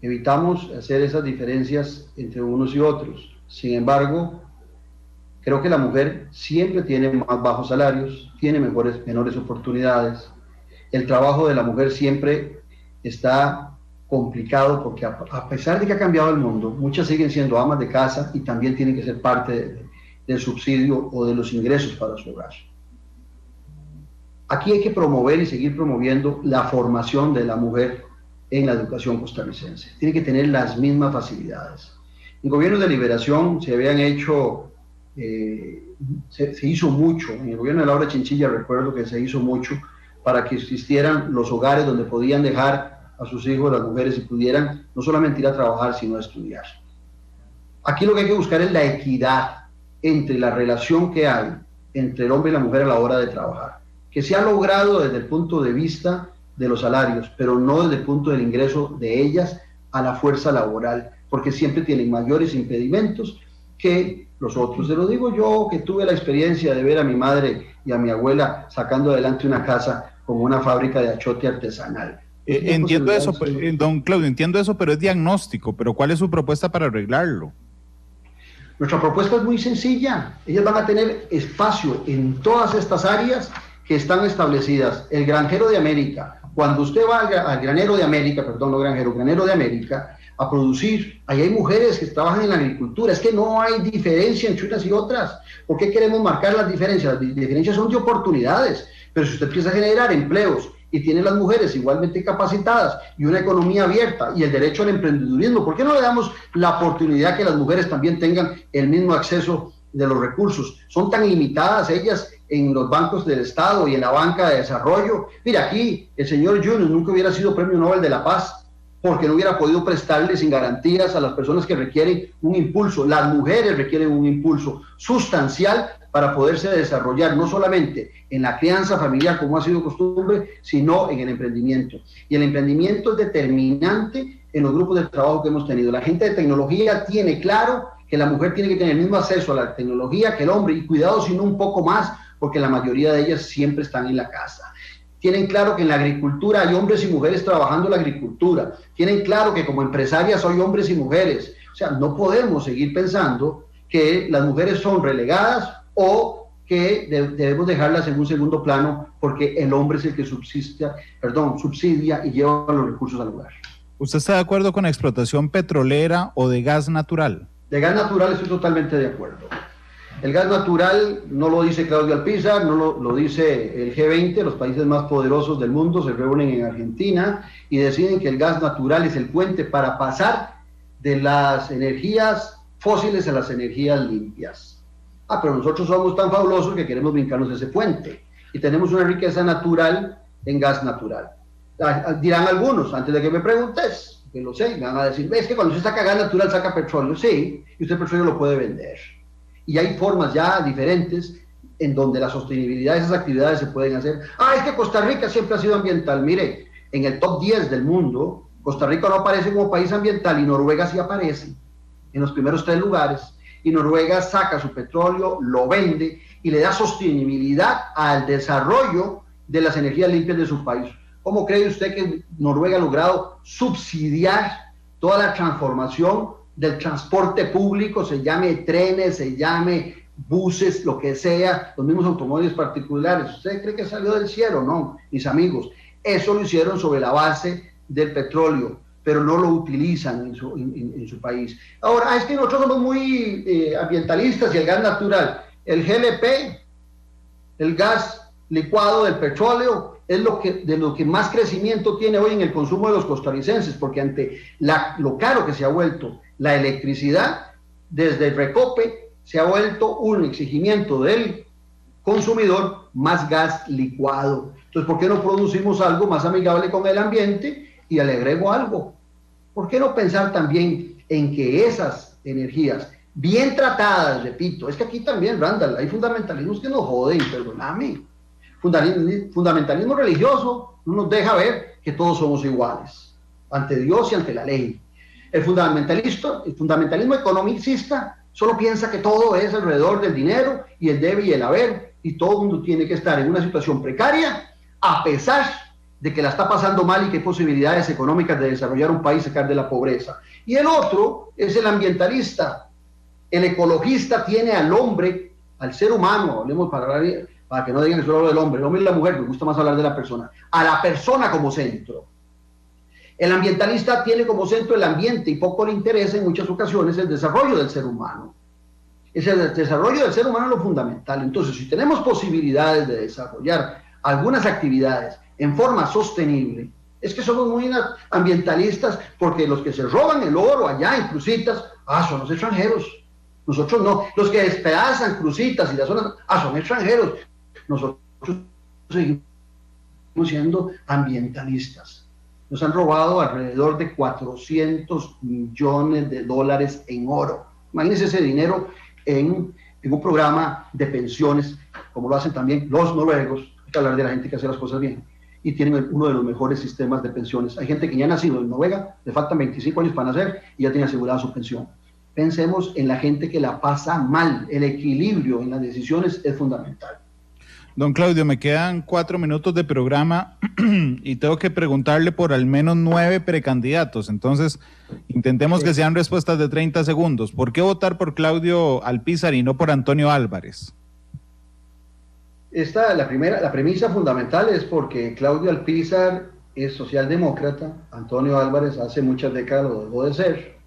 Evitamos hacer esas diferencias entre unos y otros. Sin embargo, creo que la mujer siempre tiene más bajos salarios, tiene menores oportunidades. El trabajo de la mujer siempre está complicado porque a pesar de que ha cambiado el mundo, muchas siguen siendo amas de casa y también tienen que ser parte del subsidio o de los ingresos para su hogar. Aquí hay que promover y seguir promoviendo la formación de la mujer en la educación costarricense. Tiene que tener las mismas facilidades. En gobiernos de liberación se habían hecho, se hizo mucho, en el gobierno de Laura Chinchilla recuerdo que se hizo mucho para que existieran los hogares donde podían dejar a sus hijos, las mujeres, y pudieran no solamente ir a trabajar, sino a estudiar. Aquí lo que hay que buscar es la equidad entre la relación que hay entre el hombre y la mujer a la hora de trabajar, que se ha logrado desde el punto de vista de los salarios, pero no desde el punto del ingreso de ellas a la fuerza laboral, porque siempre tienen mayores impedimentos que los otros. Se lo digo yo, que tuve la experiencia de ver a mi madre y a mi abuela sacando adelante una casa como una fábrica de achote artesanal. Entiendo eso, don Claudio, entiendo eso, pero es diagnóstico. ¿Pero cuál es su propuesta para arreglarlo? Nuestra propuesta es muy sencilla. Ellas van a tener espacio en todas estas áreas que están establecidas. El granjero de América, cuando usted va al granero de América, perdón, no granjero, granero de América, a producir, ahí hay mujeres que trabajan en la agricultura. Es que no hay diferencia entre unas y otras. ¿Por qué queremos marcar las diferencias? Las diferencias son de oportunidades, pero si usted empieza a generar empleos y tiene las mujeres igualmente capacitadas y una economía abierta y el derecho al emprendedurismo, ¿por qué no le damos la oportunidad que las mujeres también tengan el mismo acceso de los recursos? Son tan limitadas ellas en los bancos del Estado y en la banca de desarrollo. Mira, aquí el señor Yunus nunca hubiera sido Premio Nobel de la Paz porque no hubiera podido prestarle sin garantías a las personas que requieren un impulso. Las mujeres requieren un impulso sustancial para poderse desarrollar, no solamente en la crianza familiar como ha sido costumbre, sino en el emprendimiento. Y el emprendimiento es determinante en los grupos de trabajo que hemos tenido. La gente de tecnología tiene claro que la mujer tiene que tener el mismo acceso a la tecnología que el hombre, y cuidado si no un poco más, porque la mayoría de ellas siempre están en la casa. Tienen claro que en la agricultura hay hombres y mujeres trabajando en la agricultura. Tienen claro que como empresarias hay hombres y mujeres. O sea, no podemos seguir pensando que las mujeres son relegadas o que debemos dejarlas en un segundo plano porque el hombre es el que subsidia y lleva los recursos al hogar. ¿Usted está de acuerdo con la explotación petrolera o de gas natural? De gas natural estoy totalmente de acuerdo. El gas natural no lo dice Claudio Alpizar, no lo dice el G20, los países más poderosos del mundo se reúnen en Argentina y deciden que el gas natural es el puente para pasar de las energías fósiles a las energías limpias. Pero nosotros somos tan fabulosos que queremos brincarnos ese puente y tenemos una riqueza natural en gas natural. Dirán algunos, antes de que me preguntes, que lo sé, me van a decir, es que cuando se saca gas natural saca petróleo. Sí, y usted el petróleo lo puede vender. Y hay formas ya diferentes en donde la sostenibilidad de esas actividades se pueden hacer. Es que Costa Rica siempre ha sido ambiental. Mire, en el top 10 del mundo Costa Rica no aparece como país ambiental y Noruega sí aparece en los primeros 3 lugares. Y Noruega saca su petróleo, lo vende y le da sostenibilidad al desarrollo de las energías limpias de su país. ¿Cómo cree usted que Noruega ha logrado subsidiar toda la transformación del transporte público, se llame trenes, se llame buses, lo que sea, los mismos automóviles particulares? ¿Usted cree que salió del cielo? No, mis amigos. Eso lo hicieron sobre la base del petróleo, pero no lo utilizan en su país. Ahora, es que nosotros somos muy ambientalistas y el gas natural, el GLP, el gas licuado del petróleo, es de lo que más crecimiento tiene hoy en el consumo de los costarricenses, porque ante lo caro que se ha vuelto la electricidad, desde el Recope se ha vuelto un exigimiento del consumidor más gas licuado. Entonces, ¿por qué no producimos algo más amigable con el ambiente? Y le agrego algo, ¿por qué no pensar también en que esas energías bien tratadas, repito, es que aquí también, Randall, hay fundamentalismos que nos joden, perdóname, fundamentalismo religioso no nos deja ver que todos somos iguales ante Dios y ante la ley. El fundamentalismo economicista solo piensa que todo es alrededor del dinero y el debe y el haber, y todo el mundo tiene que estar en una situación precaria a pesar de que la está pasando mal y que hay posibilidades económicas de desarrollar un país, sacar de la pobreza. Y el otro es el ambientalista. El ecologista tiene al hombre, al ser humano, hablemos para que no digan que solo hablo del hombre, el hombre y la mujer, me gusta más hablar de la persona, a la persona como centro. El ambientalista tiene como centro el ambiente y poco le interesa en muchas ocasiones el desarrollo del ser humano. Es el desarrollo del ser humano lo fundamental. Entonces, si tenemos posibilidades de desarrollar algunas actividades en forma sostenible, es que somos muy ambientalistas, porque los que se roban el oro allá en Cruzitas, son los extranjeros. Nosotros no. Los que despedazan Cruzitas y las zonas, son extranjeros. Nosotros seguimos siendo ambientalistas. Nos han robado alrededor de 400 millones de dólares en oro. Imagínense ese dinero en un programa de pensiones, como lo hacen también los noruegos. Hay que hablar de la gente que hace las cosas bien. Y tienen uno de los mejores sistemas de pensiones. Hay gente que ya ha nacido en Noruega, le faltan 25 años para nacer y ya tiene asegurada su pensión. Pensemos en la gente que la pasa mal. El equilibrio en las decisiones es fundamental. Don Claudio, me quedan 4 minutos de programa y tengo que preguntarle por al menos 9 precandidatos. Entonces, intentemos que sean respuestas de 30 segundos. ¿Por qué votar por Claudio Alpizar y no por Antonio Álvarez? La premisa fundamental es porque Claudio Alpizar es socialdemócrata, Antonio Álvarez hace muchas décadas lo dejó de ser,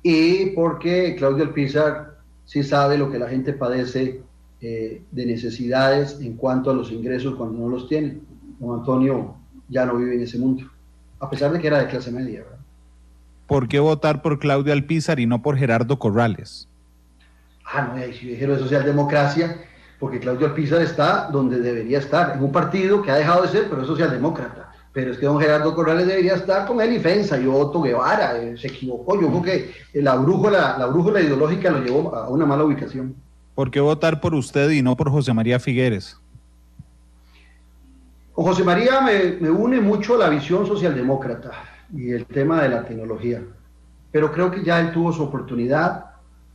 y porque Claudio Alpizar sí sabe lo que la gente padece de necesidades en cuanto a los ingresos cuando no los tiene. Don Antonio ya no vive en ese mundo, a pesar de que era de clase media, ¿verdad? ¿Por qué votar por Claudio Alpizar y no por Gerardo Corrales? No, si dijeron de socialdemocracia, porque Claudio Alpizar está donde debería estar, en un partido que ha dejado de ser, pero es socialdemócrata. Pero es que don Gerardo Corrales debería estar con él y Fensa y Otto Guevara, se equivocó. Yo creo que la brújula ideológica lo llevó a una mala ubicación. ¿Por qué votar por usted y no por José María Figueres? Con José María me une mucho la visión socialdemócrata y el tema de la tecnología, pero creo que ya él tuvo su oportunidad,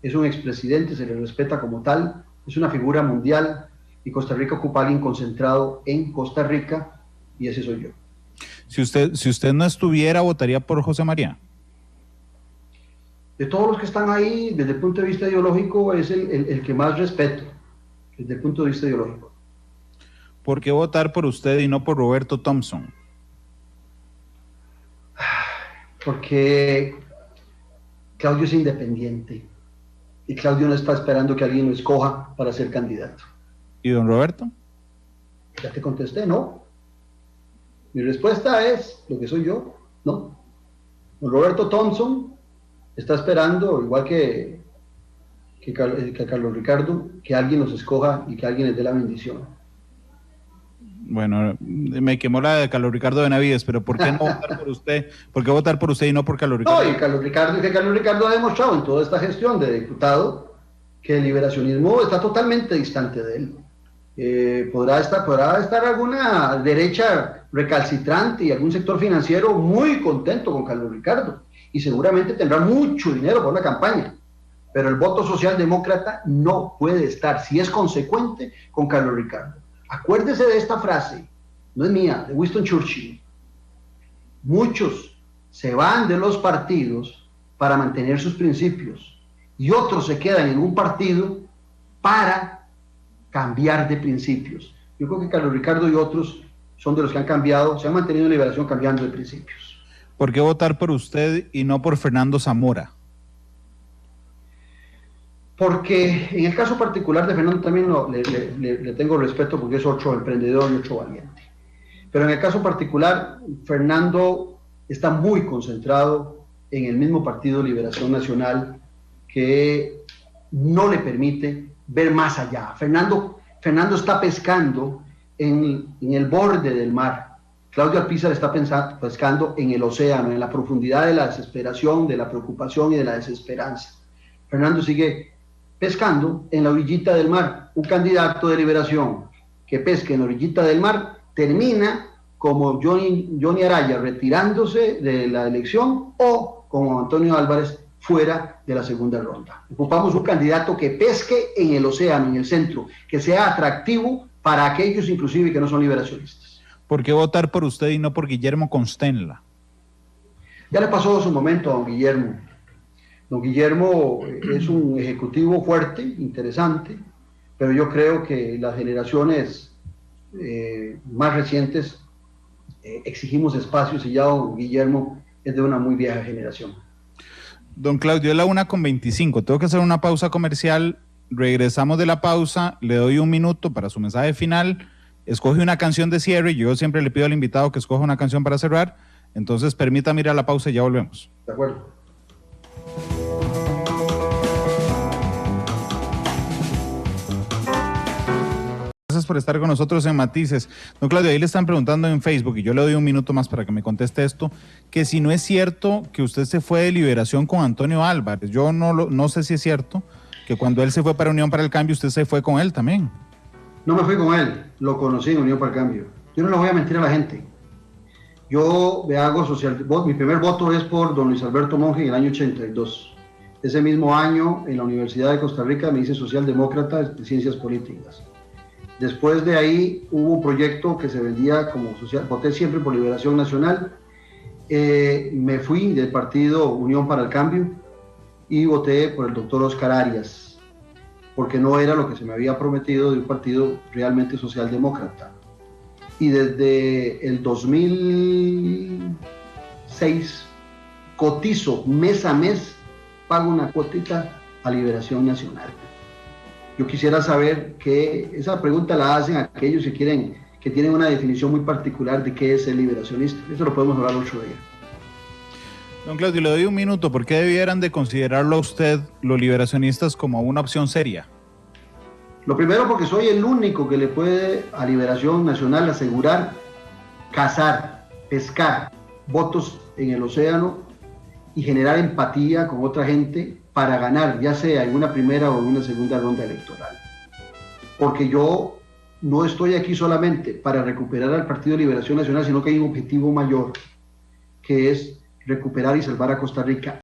es un expresidente, se le respeta como tal, es una figura mundial y Costa Rica ocupa a alguien concentrado en Costa Rica y ese soy yo. Si usted no estuviera, ¿votaría por José María? De todos los que están ahí, desde el punto de vista ideológico, es el que más respeto, desde el punto de vista ideológico. ¿Por qué votar por usted y no por Roberto Thompson? Porque Claudio es independiente y Claudio no está esperando que alguien lo escoja para ser candidato. ¿Y don Roberto? Ya te contesté, no. Mi respuesta es lo que soy yo, no. Don Roberto Thompson está esperando, igual que Carlos Ricardo, que alguien los escoja y que alguien les dé la bendición. Bueno, me quemó la de Carlos Ricardo Benavides, pero ¿por qué no votar por usted? ¿Por qué votar por usted y no por Carlos Ricardo? No, y Carlos Ricardo ha demostrado en toda esta gestión de diputado que el liberacionismo está totalmente distante de él. Podrá estar alguna derecha recalcitrante y algún sector financiero muy contento con Carlos Ricardo, y seguramente tendrá mucho dinero para una campaña, pero el voto socialdemócrata no puede estar, si es consecuente, con Carlos Ricardo. Acuérdese de esta frase, no es mía, de Winston Churchill: muchos se van de los partidos para mantener sus principios y otros se quedan en un partido para cambiar de principios. Yo creo que Carlos Ricardo y otros son de los que han cambiado, se han mantenido en Liberación cambiando de principios. ¿Por qué votar por usted y no por Fernando Zamora? Porque en el caso particular de Fernando también le tengo respeto, porque es otro emprendedor y otro valiente. Pero en el caso particular, Fernando está muy concentrado en el mismo Partido Liberación Nacional, que no le permite ver más allá. Fernando está pescando en el borde del mar. Claudio Alpizar está pescando en el océano, en la profundidad de la desesperación, de la preocupación y de la desesperanza. Fernando sigue pescando en la orillita del mar. Un candidato de Liberación que pesque en la orillita del mar termina como Johnny Araya retirándose de la elección, o como Antonio Álvarez fuera de la segunda ronda. Ocupamos un candidato que pesque en el océano, en el centro, que sea atractivo para aquellos inclusive que no son liberacionistas. ¿Por qué votar por usted y no por Guillermo Constenla? Ya le pasó su momento a don Guillermo. Don Guillermo es un ejecutivo fuerte, interesante, pero yo creo que las generaciones más recientes exigimos espacios, y ya don Guillermo es de una muy vieja generación. Don Claudio, es la 1:25. Tengo que hacer una pausa comercial. Regresamos de la pausa. Le doy un minuto para su mensaje final. Escoge una canción de cierre. Yo siempre le pido al invitado que escoja una canción para cerrar. Entonces, permítame ir a la pausa y ya volvemos. De acuerdo. Gracias por estar con nosotros en Matices. Don Claudio, ahí le están preguntando en Facebook, y yo le doy un minuto más para que me conteste esto, que si no es cierto que usted se fue de Liberación con Antonio Álvarez. Yo no sé si es cierto que cuando él se fue para Unión para el Cambio, usted se fue con él también. No me fui con él, lo conocí en Unión para el Cambio. Yo no le voy a mentir a la gente. Yo me hago mi primer voto es por don Luis Alberto Monge en el año 82. Ese mismo año, en la Universidad de Costa Rica, me hice socialdemócrata de Ciencias Políticas. Después de ahí hubo un proyecto que se vendía como social, voté siempre por Liberación Nacional, me fui del partido Unión para el Cambio y voté por el doctor Oscar Arias, porque no era lo que se me había prometido de un partido realmente socialdemócrata. Y desde el 2006 cotizo mes a mes, pago una cuotita a Liberación Nacional. Yo quisiera saber que esa pregunta la hacen aquellos que tienen una definición muy particular de qué es el liberacionista. Eso lo podemos hablar otro día. Don Claudio, le doy un minuto. ¿Por qué debieran de considerarlo a usted, los liberacionistas, como una opción seria? Lo primero, porque soy el único que le puede a Liberación Nacional asegurar cazar, pescar votos en el océano y generar empatía con otra gente para ganar, ya sea en una primera o en una segunda ronda electoral. Porque yo no estoy aquí solamente para recuperar al Partido de Liberación Nacional, sino que hay un objetivo mayor, que es recuperar y salvar a Costa Rica